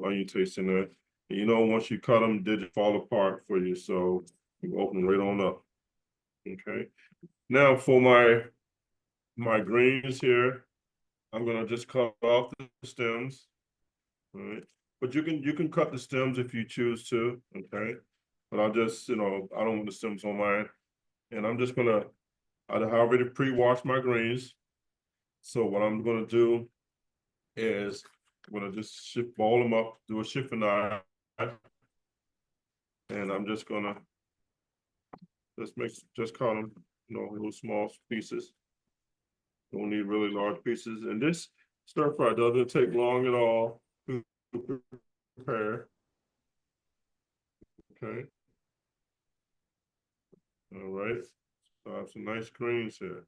onion taste in there. And once you cut them, they just fall apart for you. So you open right on up. Okay. Now for my greens here, I'm gonna just cut off the stems. All right. But you can cut the stems if you choose to. Okay. But I just, I don't want the stems on mine. And I'm just gonna, I already pre-washed my greens. So what I'm gonna do is I'm gonna just ball them up, do a chiffonade. And I'm just gonna just cut them, little small pieces. Don't need really large pieces. And this stir fry doesn't take long at all to prepare. Okay. All right. So I have some nice greens here.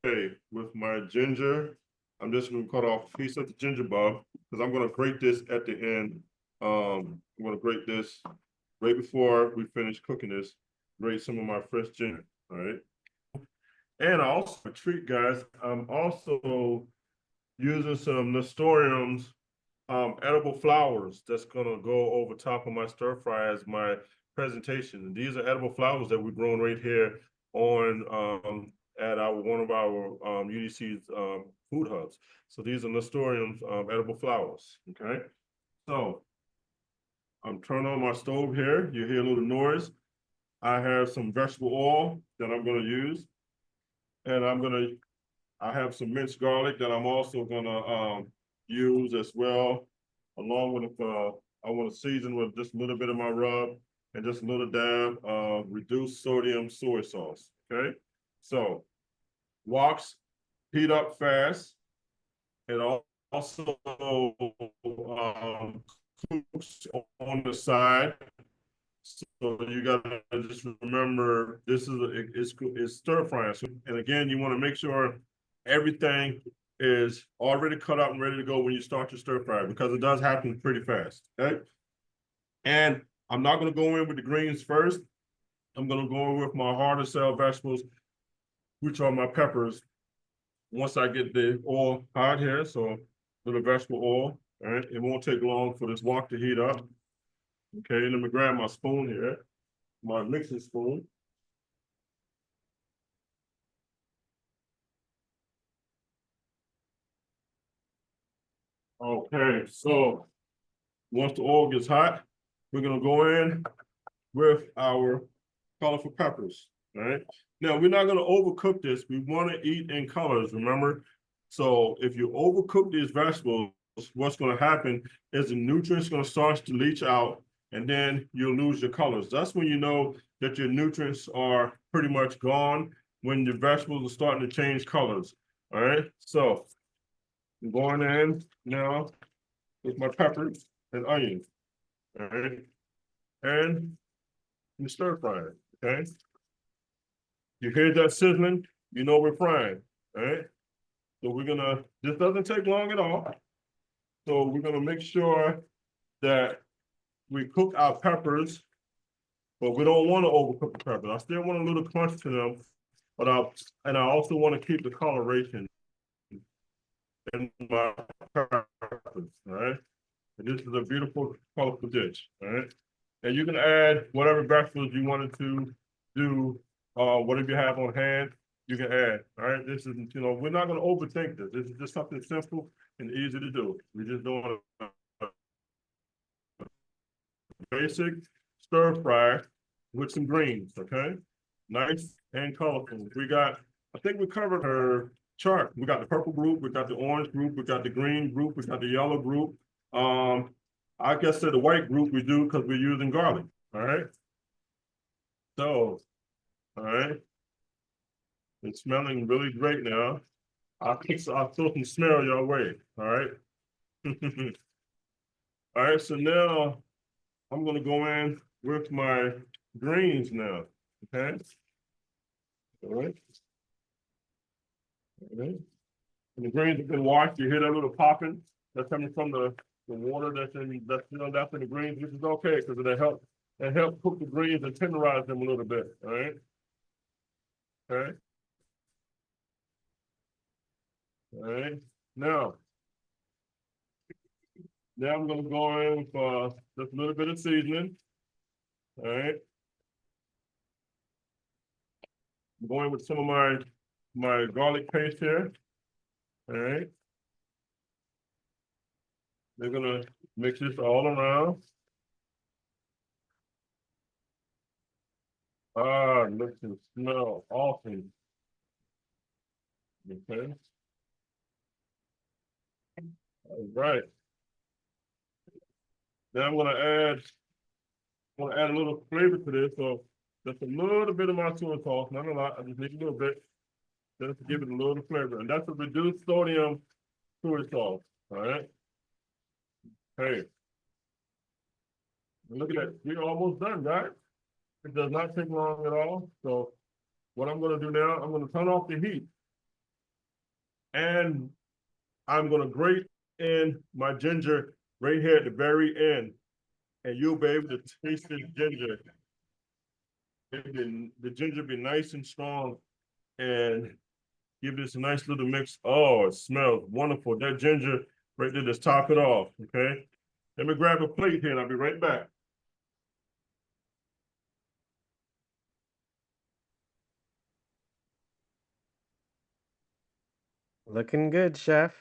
Okay, with my ginger, I'm just gonna cut off a piece of the ginger bulb because I'm gonna grate this at the end. I'm gonna grate this right before we finish cooking this. Grate some of my fresh ginger. All right. And also a treat, guys. I'm also using some nasturtiums edible flowers that's gonna go over top of my stir fry as my presentation. And these are edible flowers that we're growing right here on at our one of our UDC's food hubs. So these are Nestorium's edible flowers. Okay, so I'm turning on my stove here. You hear a little noise. I have some vegetable oil that I'm gonna use, and I have some minced garlic that I'm also gonna use as well, along with I want to season with just a little bit of my rub and just a little dab of reduced sodium soy sauce. Okay, so woks heat up fast. It also cooks on the side. So you gotta just remember this is it's stir frying. So, and again, you want to make sure everything is already cut up and ready to go when you start your stir fry, because it does happen pretty fast. Okay. And I'm not gonna go in with the greens first. I'm gonna go in with my harder cell vegetables, which are my peppers. Once I get the oil hot here, so little vegetable oil. All right, it won't take long for this wok to heat up. Okay, let me grab my spoon here, my mixing spoon. Okay, so once the oil gets hot, we're gonna go in with our colorful peppers. All right. Now we're not gonna overcook this. We want to eat in colors, remember? So if you overcook these vegetables, what's gonna happen is the nutrients gonna start to leach out, and then you'll lose your colors. That's when you know that your nutrients are pretty much gone, when the vegetables are starting to change colors. All right. So I'm going in now with my peppers and onions. All right. And you stir fry it. Okay. You hear that sizzling, you know we're frying. All right. So this doesn't take long at all. So we're gonna make sure that we cook our peppers, but we don't want to overcook the peppers. I still want a little crunch to them, but I also want to keep the coloration in my peppers. All right. And this is a beautiful, colorful dish. All right. And you can add whatever vegetables you wanted to do, whatever you have on hand, you can add. All right. This is, we're not going to overthink this. This is just something simple and easy to do. We're just doing a basic stir fry with some greens. Okay. Nice and colorful. I think we covered her chart. We got the purple group, we got the orange group, we got the green group, we got the yellow group. I guess the white group we do because we're using garlic. All right. So, all right. It's smelling really great now. I'll throw some smell your way. All right. All right. So now I'm going to go in with my greens now. Okay. All right. All right. And the greens have been washed. You hear that little popping that's coming from the water that's in the greens, which is okay because it help cook the greens and tenderize them a little bit. All right. Okay. All right. Now I'm gonna go in for just a little bit of seasoning. All right. I'm going with some of my garlic paste here. All right. They're gonna mix this all around. Ah, looks and smell awesome. Okay. All right. Now I'm gonna add a little flavor to this. So just a little bit of my soy sauce, not a lot. I just need a little bit just to give it a little flavor. And that's a reduced sodium soy sauce. All right. Hey, look at that. We're almost done, guys. It does not take long at all. So what I'm gonna do now, I'm gonna turn off the heat. And I'm gonna grate in my ginger right here at the very end. And you'll be able to taste this ginger. The ginger be nice and strong and give this a nice little mix. Oh, it smells wonderful. That ginger right there, just top it off, okay? Let me grab a plate here and I'll be right back. Looking good, chef.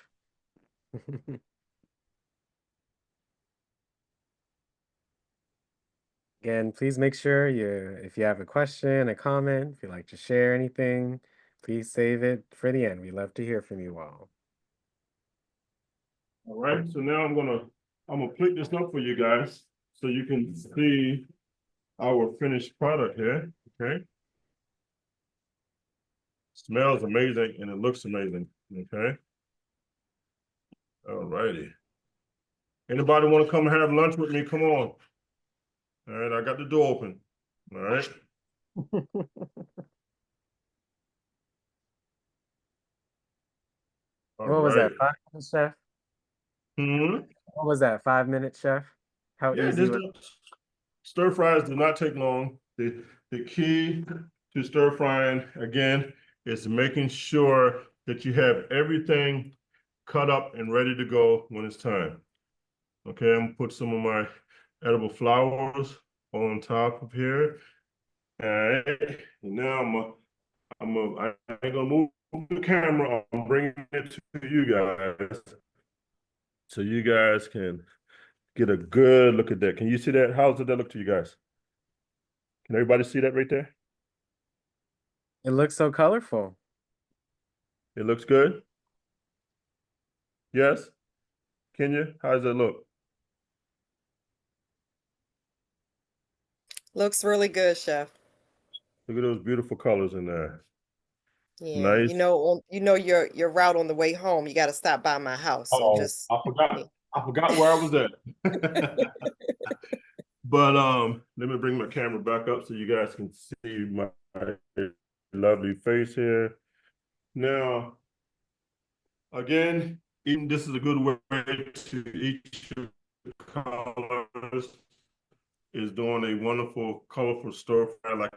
Again, please make sure if you have a question, a comment, if you'd like to share anything, please save it for the end. We love to hear from you all. All right, so now I'm gonna plate this up for you guys so you can see our finished product here, okay? Smells amazing and it looks amazing, okay? All righty. Anybody want to come and have lunch with me? Come on. All right, I got the door open. All right. All What was that, right. 5 minutes, chef? Hmm. What was that, 5 minutes, chef? How Yeah, easy this was stir fries do not take long. The key to stir frying again is making sure that you have everything cut up and ready to go when it's time. Okay, I'm gonna put some of my edible flowers on top of here. All right, now I ain't gonna move the camera. I'm bringing it to you guys so you guys can get a good look at that. Can you see that? How does that look to you guys? Can everybody see that right there? it? Looks so colorful. It looks good. Yes, Kenya, how does it look? Looks really good, chef. Look at those beautiful colors in there. Yeah, Nice. your route on the way home, you got to stop by my house. So Oh, just I forgot. I forgot where I was at. But let me bring my camera back up so you guys can see my lovely face here. Now, again, eating this is a good way to eat your colors. Is doing a wonderful, colorful stir fry like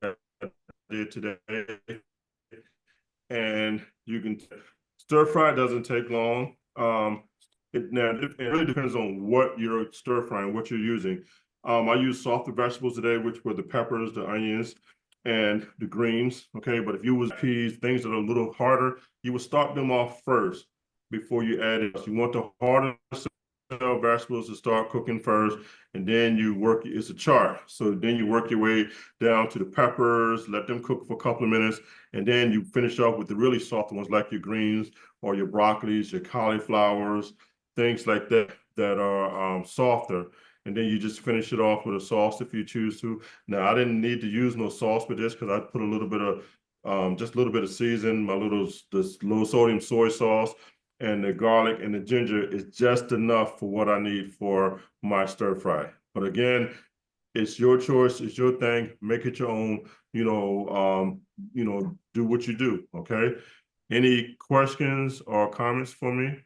I did today. And you can stir fry doesn't take long. It really depends on what you're stir frying, what you're using. I use softer vegetables today, which were the peppers, the onions, and the greens. Okay, but if you use peas, things that are a little harder, you would start them off first before you add it. You want the harder vegetables to start cooking first, and then you work. It's a chart, so then you work your way down to the peppers, let them cook for a couple of minutes, and then you finish off with the really soft ones like your greens or your broccolis, your cauliflowers, things like that that are softer. And then you just finish it off with a sauce if you choose to. Now, I didn't need to use no sauce with this because I put a little bit of just a little bit of season, this low sodium soy sauce, and the garlic and the ginger is just enough for what I need for my stir fry. But again, it's your choice, it's your thing, make it your own, do what you do, okay? Any questions or comments for me?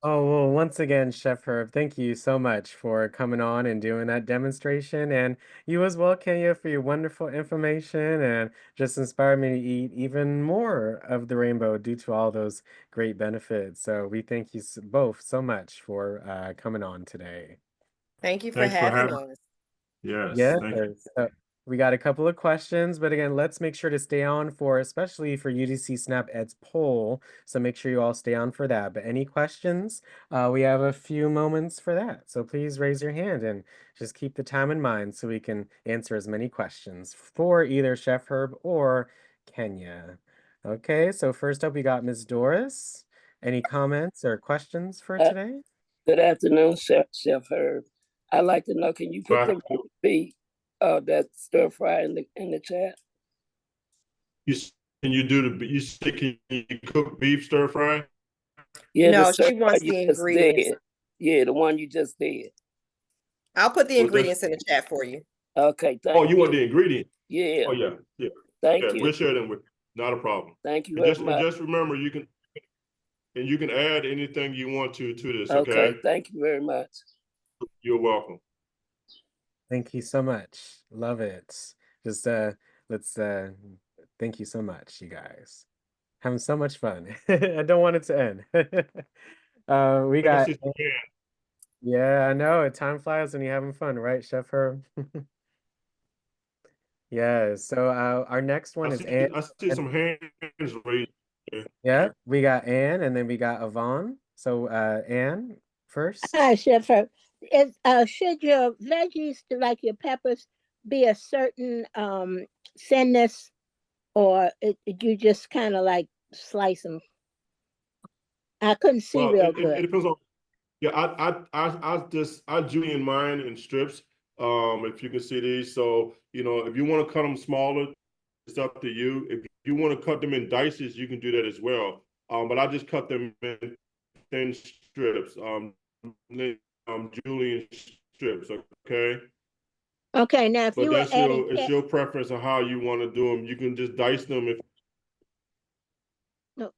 Oh, well, once again, Chef Herb, thank you so much for coming on and doing that demonstration. And you as well, Kenya, for your wonderful information and just inspired me to eat even more of the rainbow due to all those great benefits. So we thank you both so much for coming on today. thank you for Thanks for having having, us. yes, Yes, thank you. we got a couple of questions, but again, let's make sure to stay on for, especially for UDC Snap Ed's poll. So make sure you all stay on for that. But any questions? We have a few moments for that. So please raise your hand and just keep the time in mind so we can answer as many questions for either Chef Herb or Kenya. Okay, so first up, we got Ms. Doris. Any comments or questions for Uh, today? Good afternoon, Chef Herb. I'd like to know, can you put Bye. the recipe of that stir fry in the chat? You can you do the you say can you cook beef stir fry? Yeah, the No, stir she fry wants you the just ingredients. did. Yeah, the one you just did. I'll put the What does ingredients in the chat for you. Okay, oh, thank you want you. the ingredient? Yeah, Oh yeah, yeah. thank Yeah, you. we'll share them with not a problem. Thank you And very just much. remember you can add anything you want to this, Okay, okay? thank you very much. You're welcome. Thank you so much. Love it. Just let's thank you so much, you guys. Having so much fun. I don't want it to end. We I got see some hands. yeah, I know. Time flies when you're having fun, right, Chef Herb? Yeah. So our next one is Anne. I see some hands raised. Yeah, we got Anne, and then we got Yvonne. So Anne first. Hi, Chef Herb. Should your veggies, like your peppers, be a certain thinness, or you just kind of like slice them? I couldn't see Well, real it good. depends on. Yeah, I julienne mine in strips. If you can see these, so if you want to cut them smaller, it's up to you. If you want to cut them in dices, you can do that as well. But I just cut them in thin strips. Julienne strips. Okay. Okay, now if But you were that's adding it's your preference on how you want to do them. You can just dice them.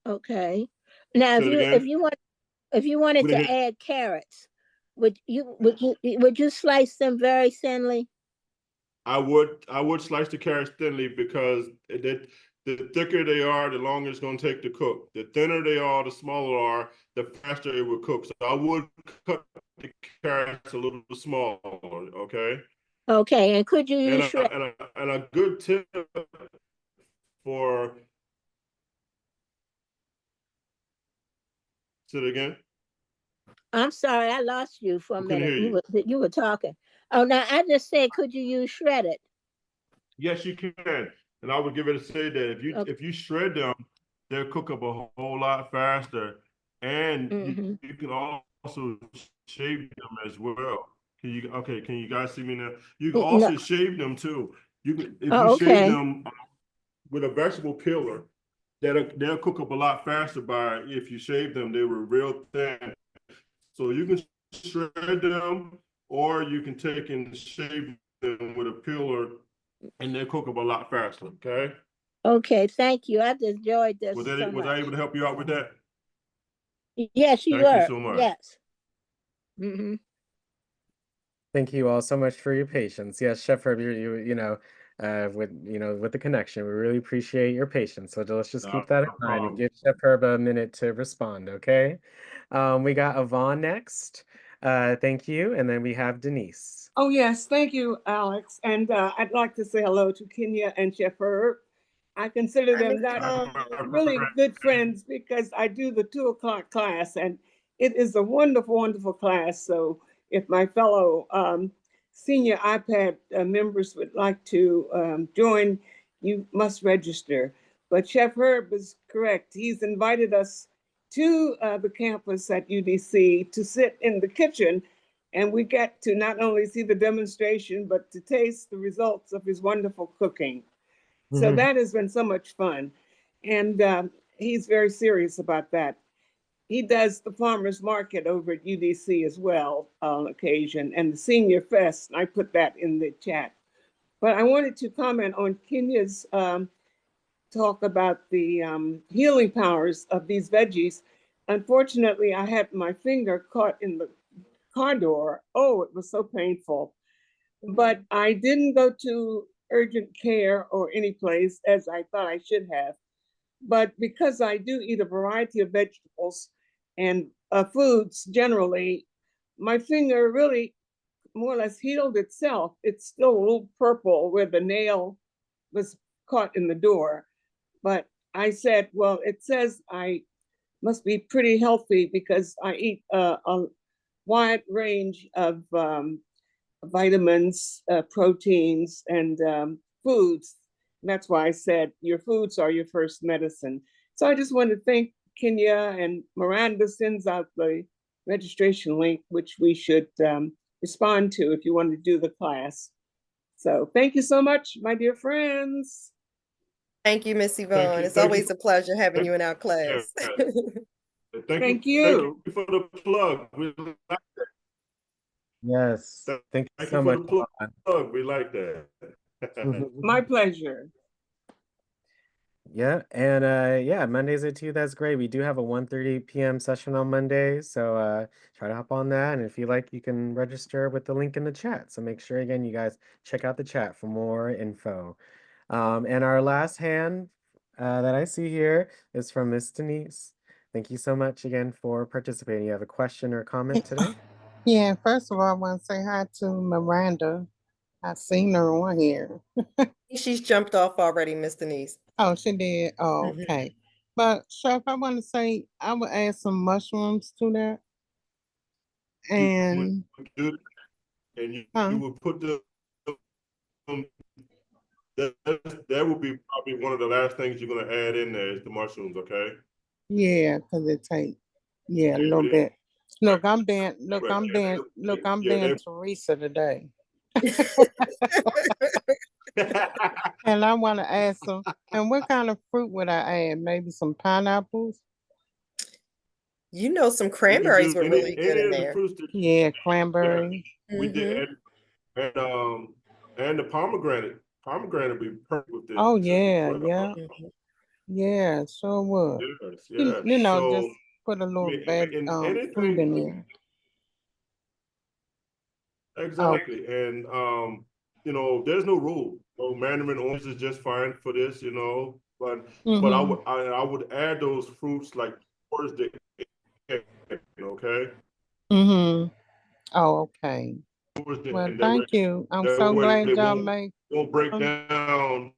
okay. Now Say it again. if you wanted We didn't to hear- add carrots, would you slice them very thinly? I would slice the carrots thinly because the thicker they are, the longer it's going to take to cook. The thinner they are, the smaller are, the faster it will cook. So I would cut the carrots a little smaller. Okay. Okay, and could you And use a, shred? and a, and a good tip for say it again. I'm sorry, I lost you for a I couldn't minute. hear you. You were talking. Oh, now I just said, could you use shredded? Yes, you can. And I would give it a say that Okay. if you shred them, they'll cook up a whole lot faster. And Mm-hmm. you can also shave them as well. Can you guys see me now? You can No. also shave them too. You can if you Oh, shave okay. them with a vegetable peeler, they'll cook up a lot faster by if you shave them, they were real thin. So you can shred them or you can take and shave them with a peeler and they cook up a lot faster. Okay. Okay, thank you. I've enjoyed this Was that so it? Was I able much. to help you out with that? Yes, you Thank you were. so much. Yes. Mm-hmm. Thank you all so much for your patience. Yes, Chef Herb, with with the connection, we really appreciate your patience. So let's just keep No that in mind and problem. give Chef Herb a minute to respond. Okay. We got Yvonne next. Thank you, and then we have Denise. Oh, yes. Thank you, Alex. And I'd like to say hello to Kenya and Chef Herb. I consider Hi, them Miss not Yvonne. really good friends because I do the 2 o'clock class and it is a wonderful, wonderful class. So if my fellow senior iPad members would like to join, you must register. But Chef Herb is correct. He's invited us to the campus at UDC to sit in the kitchen and we get to not only see the demonstration, but to taste the results of his wonderful cooking. So Mhm. that has been so much fun. And he's very serious about that. He does the farmers market over at UDC as well on occasion, and the senior fest. I put that in the chat. But I wanted to comment on Kenya's talk about the healing powers of these veggies. Unfortunately, I had my finger caught in the car door. Oh, it was so painful. But I didn't go to urgent care or any place as I thought I should have. But because I do eat a variety of vegetables and foods generally, my finger really more or less healed itself. It's still a little purple where the nail was caught in the door. But I said, well, it says I must be pretty healthy because I eat a wide range of vitamins, proteins, and foods. And that's why I said your foods are your first medicine. So I just want to thank Kenya, and Miranda sends out the registration link, which we should respond to if you want to do the class. So thank you so much, my dear friends. Thank you, Miss Thank Yvonne. you. It's Thank you. always a pleasure having Thank you in our you. class. Thank Thank you. you for the plug. We like Yes. that. Thank you Thank you so for much, the Yvonne. plug. We like that. My pleasure. Yeah, and yeah, Mondays at 2, that's great. We do have a 1:30 p.m. session on Monday, so try to hop on that. And if you like, you can register with the link in the chat. So make sure again you guys check out the chat for more info. And our last hand that I see here is from Miss Denise. Thank you so much again for participating. You have a question or comment today? Yeah, first of all, I want to say hi to Miranda. I seen her on here. She's jumped off already, Miss Denise. Oh, she did. Oh, Mhm. okay. But Chef, I want to say I would add some mushrooms to that. You And would do, and you huh? would put that would be probably one of the last things you're gonna add in there is the mushrooms, okay? Yeah, because it take a little It is. bit. Look, I'm being look, Right. I'm Yeah, being Teresa today. And I want to add some. And what kind of fruit would I add? Maybe some pineapples? You know, some you can cranberries do were really good any in of the there. fruits that Yeah, yeah, cranberry. we Mm-hmm. did and the pomegranate. Pomegranate would be perfect with this Oh as yeah, well. yeah, Mm-hmm. yeah, sure would. Yes, yes. You know, just So put a I little mean, bit in fruit anything in there. Oh, exactly, and there's no rule. So mandarin orange is just fine for this, but mm-hmm. I would add those fruits like towards the end, okay? Mm-hmm. Oh, okay. Towards the Well, end. thank you. I'm That so way glad it y'all won't break um, down.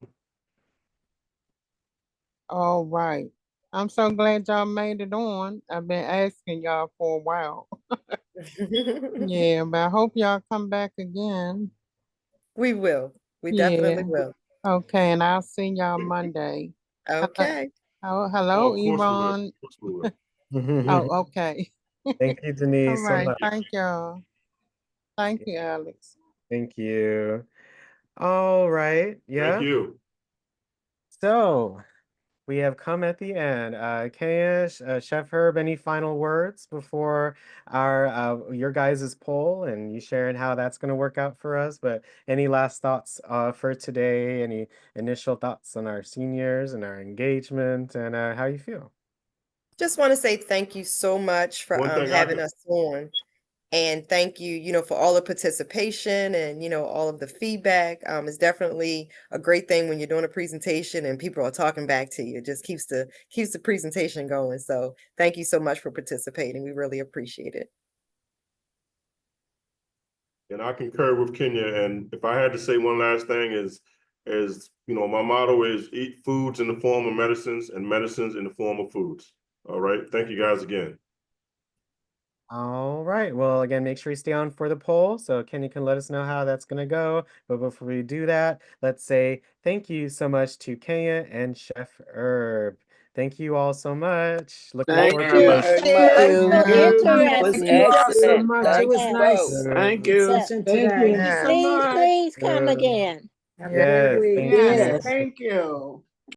all right. I'm so glad y'all made it on. I've been asking y'all for a while. Yeah, but I hope y'all come back again. We will. We Yeah. definitely will. Okay, and I'll see y'all Monday. Okay. Oh, Oh, hello, of course we will. Of Yvonne. course we will. Oh, okay. Thank you, All Denise, so right. much. Thank y'all. Thank you, Alex. Thank you. All right. Thank Yeah. you. So we have come at the end. Kayish, Chef Herb, any final words before our your guys' poll and you sharing how that's going to work out for us? But any last thoughts for today? Any initial thoughts on our seniors and our engagement and how you feel? Just want to say thank you so much for One thing I having can us on. And thank you, for all the participation and, all of the feedback. It's definitely a great thing when you're doing a presentation and people are talking back to you. It just keeps the presentation going. So thank you so much for participating. We really appreciate it. and I concur with Kenya. And if I had to say one last thing is my motto is eat foods in the form of medicines and medicines in the form of foods. All right. Thank you guys again. All right. Well, again, make sure you stay on for the poll so Kenny can let us know how that's going to go. But before we do that, let's say thank you so much to Kenya and Chef Herb. Thank you all so much. Looking Thank forward Thank to you you. our very That was much. Thank so Thank you. you. That was Thank interesting. you all so excellent. much. It Thank was you Yes. nice both. being Thank good. you. session Thank today. you. Thank you so Yes. Please, much. please come Good. again. Have a great Yes, week. thank Yes. you. Yes. Thank you.